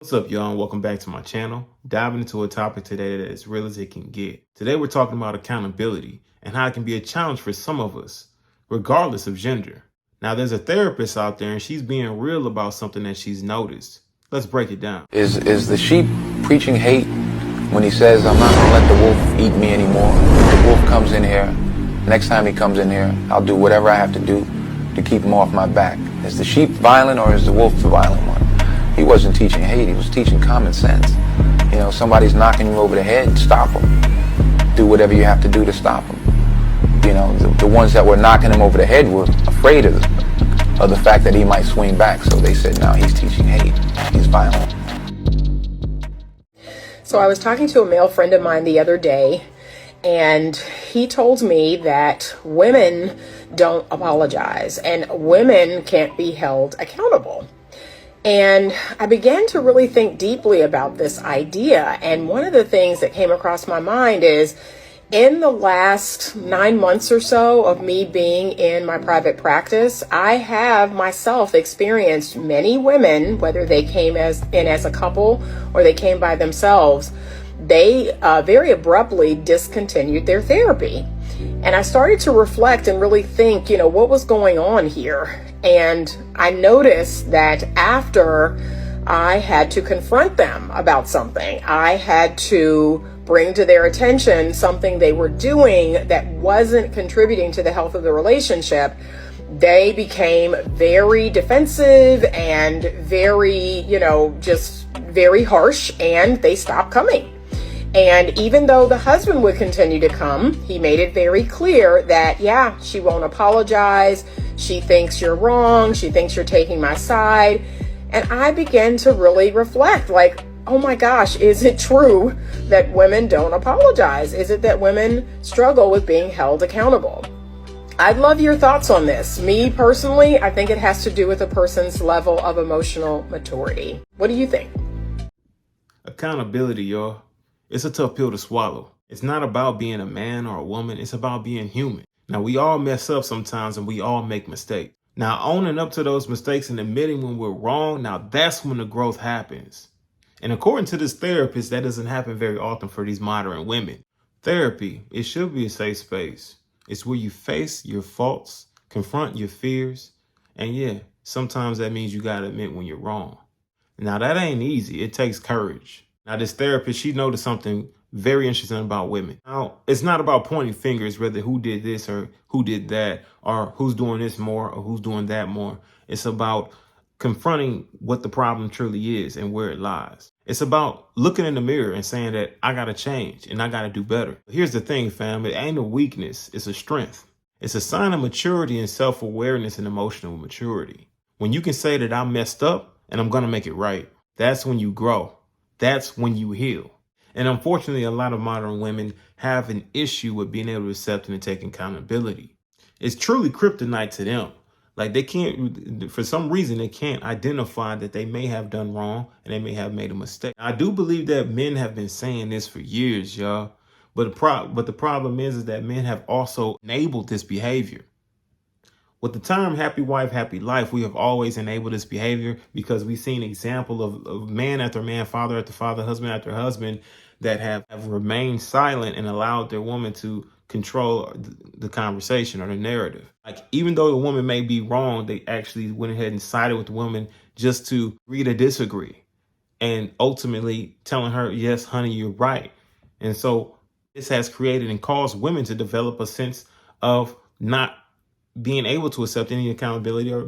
What's up, y'all, and welcome back to my channel. Diving into a topic today that is real as it can get. Today we're talking about accountability and how it can be a challenge for some of us, regardless of gender. Now, there's a therapist out there and she's being real about something that she's noticed. Let's break it down. Is the sheep preaching hate when he says, I'm not gonna let the wolf eat me anymore? If the wolf comes in here, next time he comes in here, I'll do whatever I have to do to keep him off my back. Is the sheep violent or is the wolf the violent one? He wasn't teaching hate, he was teaching common sense. You know, somebody's knocking you over the head, stop them. Do whatever you have to do to stop them. You know, the ones that were knocking him over the head were afraid of the fact that he might swing back. So they said, no, he's teaching hate, he's violent. So I was talking to a male friend of mine the other day, and he told me that women don't apologize and women can't be held accountable. And I began to really think deeply about this idea. And one of the things that came across my mind is, in the last 9 months or so of me being in my private practice, I have myself experienced many women, whether they came in as a couple or they came by themselves, they very abruptly discontinued their therapy. And I started to reflect and really think, what was going on here? And I noticed that after I had to confront them about something, I had to bring to their attention something they were doing that wasn't contributing to the health of the relationship, they became very defensive and very, just very harsh, and they stopped coming. And even though the husband would continue to come, he made it very clear that, she won't apologize. She thinks you're wrong. She thinks you're taking my side. And I began to really reflect, like, oh my gosh, is it true that women don't apologize? Is it that women struggle with being held accountable? I'd love your thoughts on this. Me personally, I think it has to do with a person's level of emotional maturity. What do you think? Accountability, y'all. It's a tough pill to swallow. It's not about being a man or a woman. It's about being human. Now, we all mess up sometimes and we all make mistakes. Now, owning up to those mistakes and admitting when we're wrong, now that's when the growth happens. And according to this therapist, that doesn't happen very often for these modern women. Therapy, it should be a safe space. It's where you face your faults, confront your fears, and sometimes that means you gotta admit when you're wrong. Now, that ain't easy. It takes courage. Now, this therapist, she noticed something very interesting about women. Now, it's not about pointing fingers, whether who did this or who did that, or who's doing this more or who's doing that more. It's about confronting what the problem truly is and where it lies. It's about looking in the mirror and saying that I got to change and I got to do better. Here's the thing, fam. It ain't a weakness. It's a strength. It's a sign of maturity and self-awareness and emotional maturity. When you can say that I messed up and I'm going to make it right, that's when you grow. That's when you heal. And unfortunately, a lot of modern women have an issue with being able to accept and take accountability. It's truly kryptonite to them. Like, they can't, for some reason, they can't identify that they may have done wrong and they may have made a mistake. I do believe that men have been saying this for years, y'all. But the problem is that men have also enabled this behavior. With the term happy wife, happy life, we have always enabled this behavior because we've seen example of man after man, father after father, husband after husband that have remained silent and allowed their woman to control the conversation or the narrative. Like, even though the woman may be wrong, they actually went ahead and sided with the woman just to agree to disagree, and ultimately telling her, yes, honey, you're right. And so this has created and caused women to develop a sense of not being able to accept any accountability or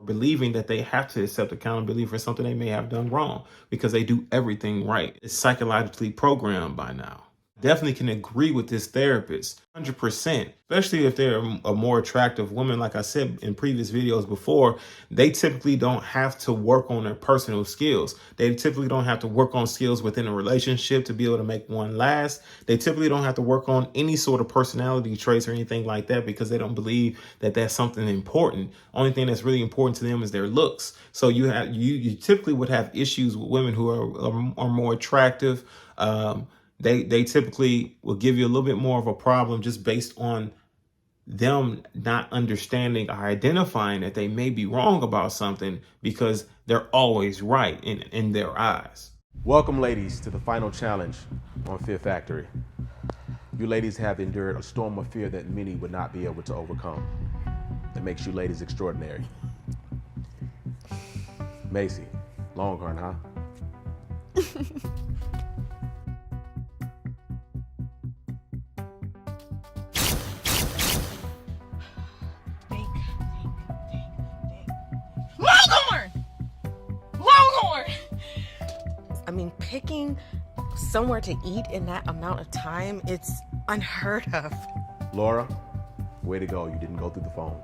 believing that they have to accept accountability for something they may have done wrong because they do everything right. It's psychologically programmed by now. Definitely can agree with this therapist 100%, especially if they're a more attractive woman. Like I said in previous videos before, they typically don't have to work on their personal skills. They typically don't have to work on skills within a relationship to be able to make one last. They typically don't have to work on any sort of personality traits or anything like that because they don't believe that that's something important. Only thing that's really important to them is their looks. So you typically would have issues with women who are more attractive. They typically will give you a little bit more of a problem just based on them not understanding or identifying that they may be wrong about something because they're always right in their eyes. Welcome, ladies, to the final challenge on Fear Factory. You ladies have endured a storm of fear that many would not be able to overcome. That makes you ladies extraordinary. Macy, Longhorn, huh? Longhorn! I mean, picking somewhere to eat in that amount of time, it's unheard of. Laura, way to go. You didn't go through the phone.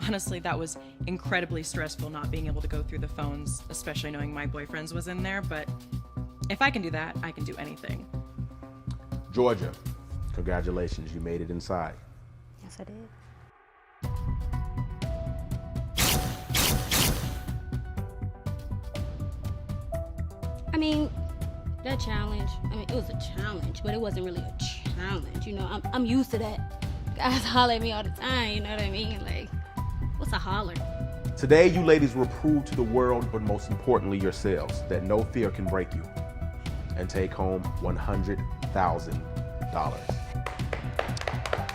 Honestly, that was incredibly stressful not being able to go through the phones, especially knowing my boyfriend's was in there, but if I can do that, I can do anything. Georgia, congratulations. You made it inside. Yes, I did. I mean, that challenge, it was a challenge, but it wasn't really a challenge. You know, I'm used to that. Guys holler at me all the time, you know what I mean? Like, what's a holler? Today, you ladies will prove to the world, but most importantly yourselves, that no fear can break you, and take home $100,000.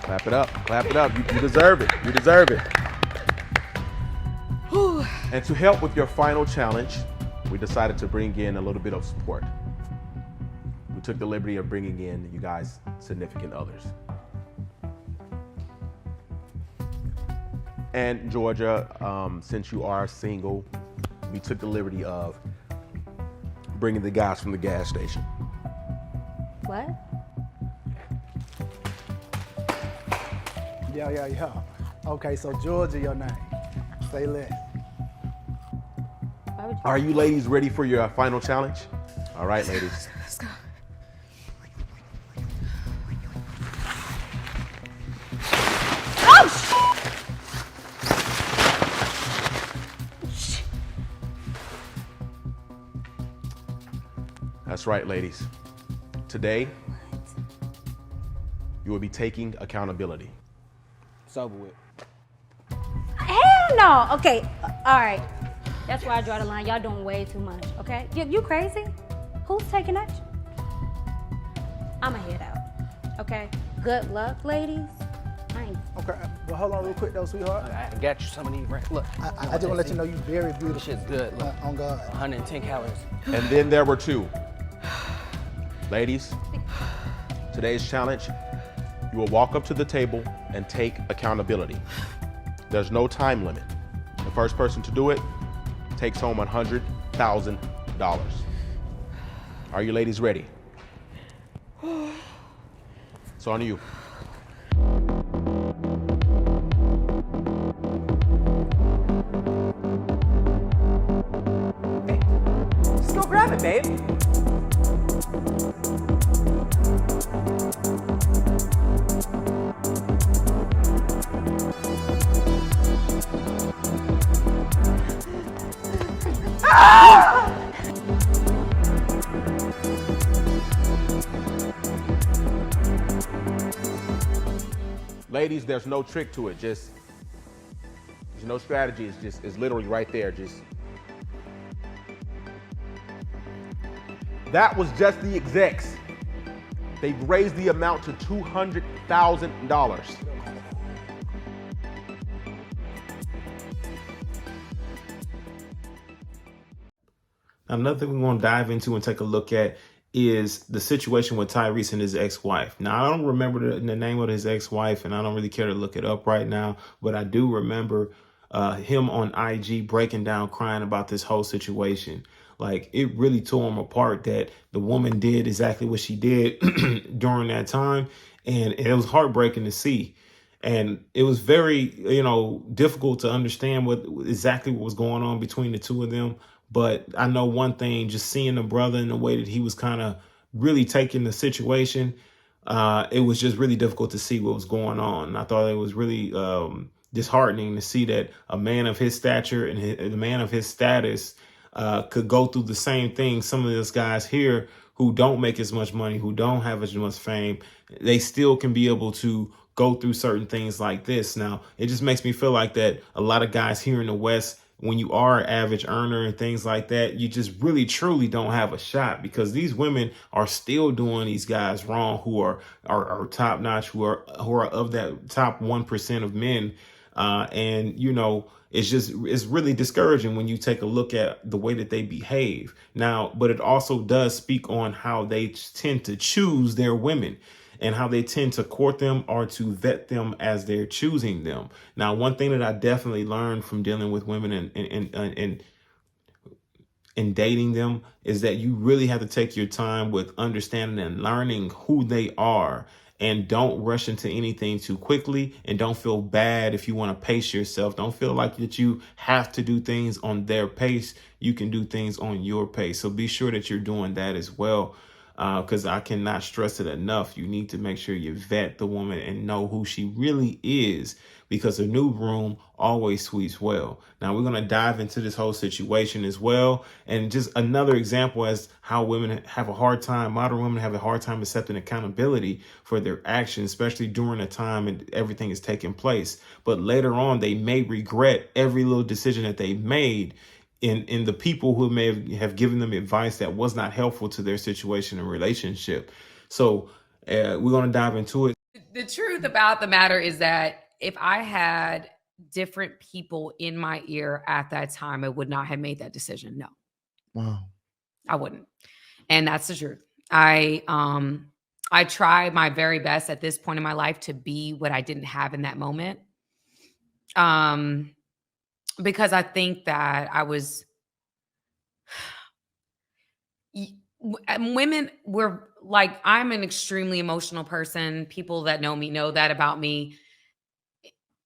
Clap it up, clap it up. You deserve it, you deserve it. Whew. And to help with your final challenge, we decided to bring in a little bit of support. We took the liberty of bringing in you guys' significant others. And Georgia, since you are single, we took the liberty of bringing the guys from the gas station. What? Yeah. Okay, so Georgia, your name. Say less. Why would you? Are you ladies ready for your final challenge? All right, ladies. Let's go. That's right, ladies. Today, you will be taking accountability. It's over with. Hell no. Okay, all right. That's why I draw the line. Y'all doing way too much, okay? You crazy? Who's taking action? I'ma head out, okay? Good luck, ladies. I ain't. Okay, well, hold on real quick, though, sweetheart. I got you some of these. Look, I just want to let you know you're very beautiful. this shit's good. Look, On God. 110 calories. And then there were two. Ladies, today's challenge, you will walk up to the table and take accountability. There's no time limit. The first person to do it takes home $100,000. Are you ladies ready? It's on you. Just go grab it, babe. Ladies, there's no trick to it. There's no strategy. It's literally right there. That was just the execs. They've raised the amount to $200,000. Another thing we want to dive into and take a look at is the situation with Tyrese and his ex-wife. Now, I don't remember the name of his ex-wife, and I don't really care to look it up right now, but I do remember him on IG breaking down, crying about this whole situation. Like, it really tore him apart that the woman did exactly what she did during that time, and it was heartbreaking to see. And it was very, difficult to understand exactly what was going on between the two of them. But I know one thing, just seeing the brother in the way that he was kind of really taking the situation, it was just really difficult to see what was going on. And I thought it was really disheartening to see that a man of his stature and a man of his status could go through the same thing. Some of those guys here who don't make as much money, who don't have as much fame, they still can be able to go through certain things like this. Now, it just makes me feel like that a lot of guys here in the West, when you are an average earner and things like that, you just really truly don't have a shot, because these women are still doing these guys wrong who are top notch, who are of that top 1% of men. And you know, it's really discouraging when you take a look at the way that they behave now, but it also does speak on how they tend to choose their women and how they tend to court them or to vet them as they're choosing them. Now, one thing that I definitely learned from dealing with women and dating them is that you really have to take your time with understanding and learning who they are, and don't rush into anything too quickly, and don't feel bad if you want to pace yourself. Don't feel like that you have to do things on their pace. You can do things on your pace. So be sure that you're doing that as well. Because I cannot stress it enough. You need to make sure you vet the woman and know who she really is, because a new broom always sweeps well. Now, we're going to dive into this whole situation as well. And just another example as how women have a hard time, modern women have a hard time accepting accountability for their actions, especially during the time and everything is taking place. But later on, they may regret every little decision that they made in the people who may have given them advice that was not helpful to their situation and relationship. So we're going to dive into it. The truth about the matter is that if I had different people in my ear at that time, I would not have made that decision. No. Wow. I wouldn't. And that's the truth. I try my very best at this point in my life to be what I didn't have in that moment. Because I think that women were like, I'm an extremely emotional person. People that know me know that about me.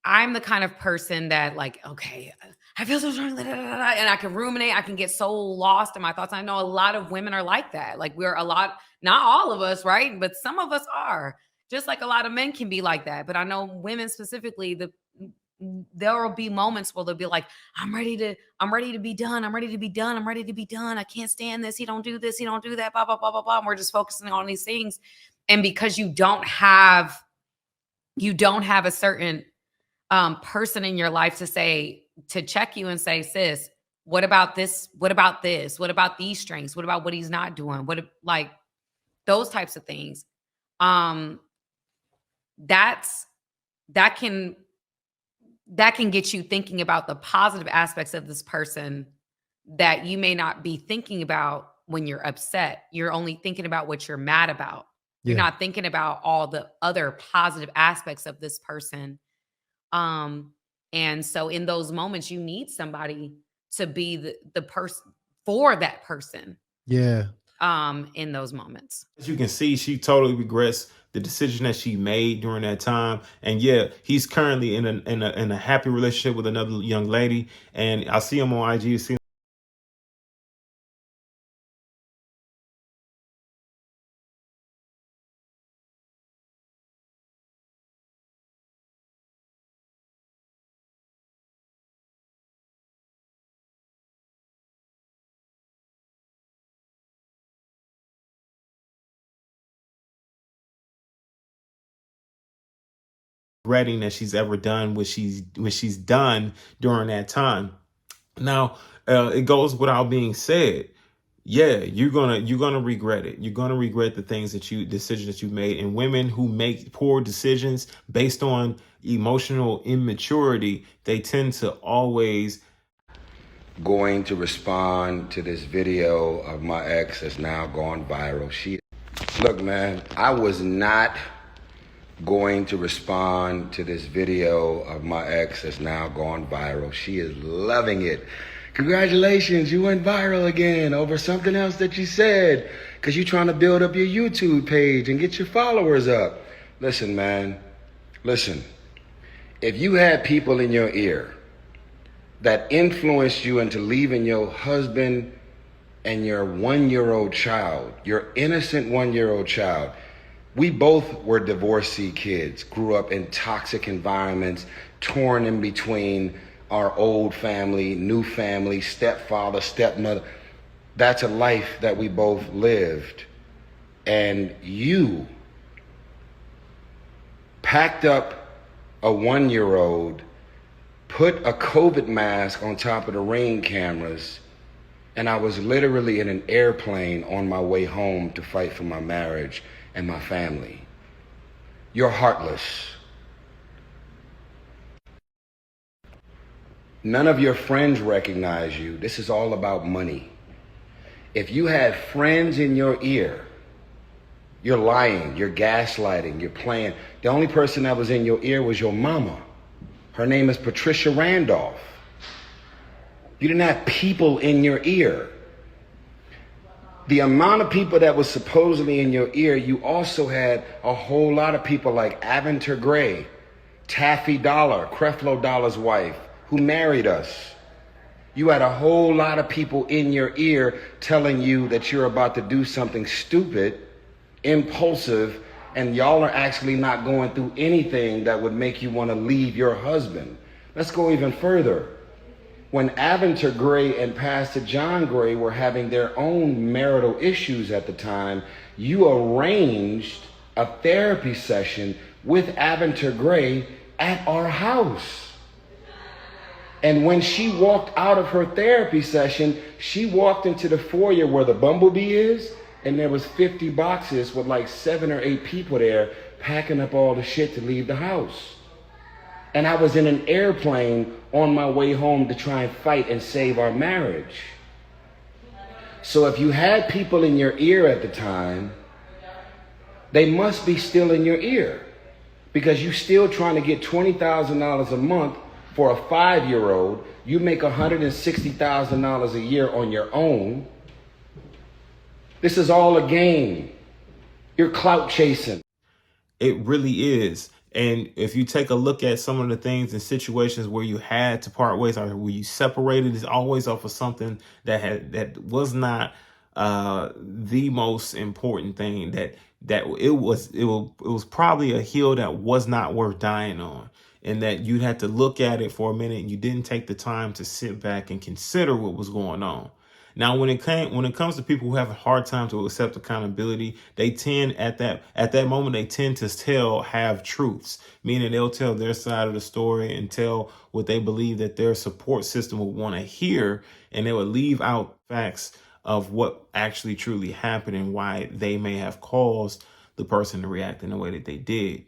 I'm the kind of person that like, okay, I feel so strong, and I can ruminate. I can get so lost in my thoughts. I know a lot of women are like that. Like not all of us, right? But some of us are. Just like a lot of men can be like that. But I know women specifically, there will be moments where they'll be like, I'm ready to be done. I'm ready to be done. I'm ready to be done. I can't stand this. He don't do this. He don't do that. Blah, blah, blah, blah, blah. And we're just focusing on these things. And because you don't have a certain person in your life to check you and say, sis, what about this? What about this? What about these strengths? What about what he's not doing? What, like those types of things. That can get you thinking about the positive aspects of this person that you may not be thinking about when you're upset. You're only thinking about what you're mad about. Yeah. You're not thinking about all the other positive aspects of this person. And so in those moments, you need somebody to be the person for that person. Yeah. In those moments. As you can see, she totally regrets the decision that she made during that time. And yeah, he's currently in a happy relationship with another young lady. And I see him on IG. Regretting that she's ever done what she's done during that time. Now, it goes without being said. Yeah, you're gonna regret it. You're gonna regret the decisions that you made. And women who make poor decisions based on emotional immaturity, they tend to always Going to respond to this video of my ex that's now gone viral. Look, man, I was not going to respond to this video of my ex that's now gone viral. She is loving it. Congratulations, you went viral again over something else that you said, because you're trying to build up your YouTube page and get your followers up. Listen, man, listen. If you had people in your ear that influenced you into leaving your husband and your 1-year-old child, your innocent 1-year-old child, we both were divorcee kids, grew up in toxic environments, torn in between our old family, new family, stepfather, stepmother. That's a life that we both lived. And you packed up a 1-year-old, put a COVID mask on top of the Ring cameras, and I was literally in an airplane on my way home to fight for my marriage and my family. You're heartless. None of your friends recognize you. This is all about money. If you had friends in your ear, you're lying, you're gaslighting, you're playing. The only person that was in your ear was your mama. Her name is Patricia Randolph. You didn't have people in your ear. The amount of people that was supposedly in your ear, you also had a whole lot of people like Aventer Gray, Taffy Dollar, Creflo Dollar's wife, who married us. You had a whole lot of people in your ear telling you that you're about to do something stupid, impulsive, and y'all are actually not going through anything that would make you want to leave your husband. Let's go even further. When Aventer Gray and Pastor John Gray were having their own marital issues at the time, you arranged a therapy session with Aventer Gray at our house. And when she walked out of her therapy session, she walked into the foyer where the bumblebee is, and there was 50 boxes with like 7 or 8 people there packing up all the shit to leave the house. And I was in an airplane on my way home to try and fight and save our marriage. So if you had people in your ear at the time, they must be still in your ear, because you're still trying to get $20,000 a month for a 5-year-old. You make $160,000 a year on your own. This is all a game. You're clout chasing. It really is. And if you take a look at some of the things and situations where you had to part ways or where you separated, it's always off of something that was not the most important thing, that it was probably a hill that was not worth dying on, and that you'd have to look at it for a minute and you didn't take the time to sit back and consider what was going on. Now, when it comes to people who have a hard time to accept accountability, they tend at that moment, they tend to tell half truths, meaning they'll tell their side of the story and tell what they believe that their support system would want to hear, and they would leave out facts of what actually truly happened and why they may have caused the person to react in the way that they did.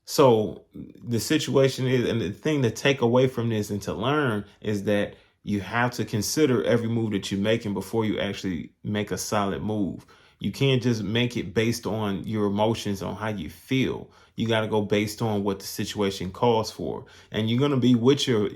So the situation is, and the thing to take away from this and to learn is that you have to consider every move that you're making before you actually make a solid move. You can't just make it based on your emotions, on how you feel. You got to go based on what the situation calls for. And you're going to be with your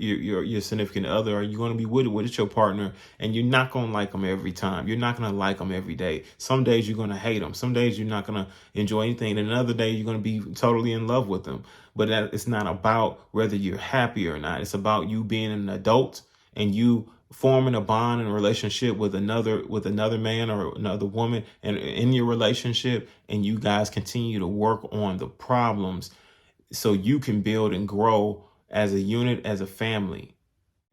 significant other, or you're going to be with your partner, and you're not going to like them every time. You're not going to like them every day. Some days you're going to hate them. Some days you're not going to enjoy anything. And another day you're going to be totally in love with them. But it's not about whether you're happy or not. It's about you being an adult and you forming a bond and a relationship with another man or another woman, and in your relationship, and you guys continue to work on the problems so you can build and grow as a unit, as a family.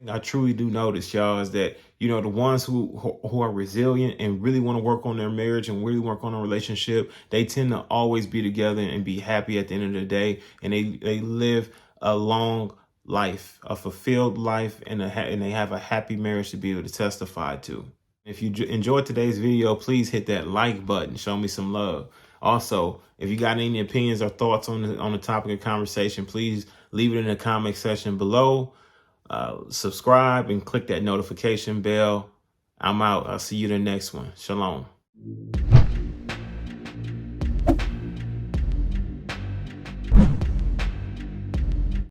I truly do notice, y'all, is that, the ones who are resilient and really want to work on their marriage and really work on a relationship, they tend to always be together and be happy at the end of the day, and they live a long life, a fulfilled life, and they have a happy marriage to be able to testify to. If you enjoyed today's video, please hit that like button. Show me some love. Also, if you got any opinions or thoughts on the topic of conversation, please leave it in the comment section below. Subscribe and click that notification bell. I'm out. I'll see you in the next one. Shalom.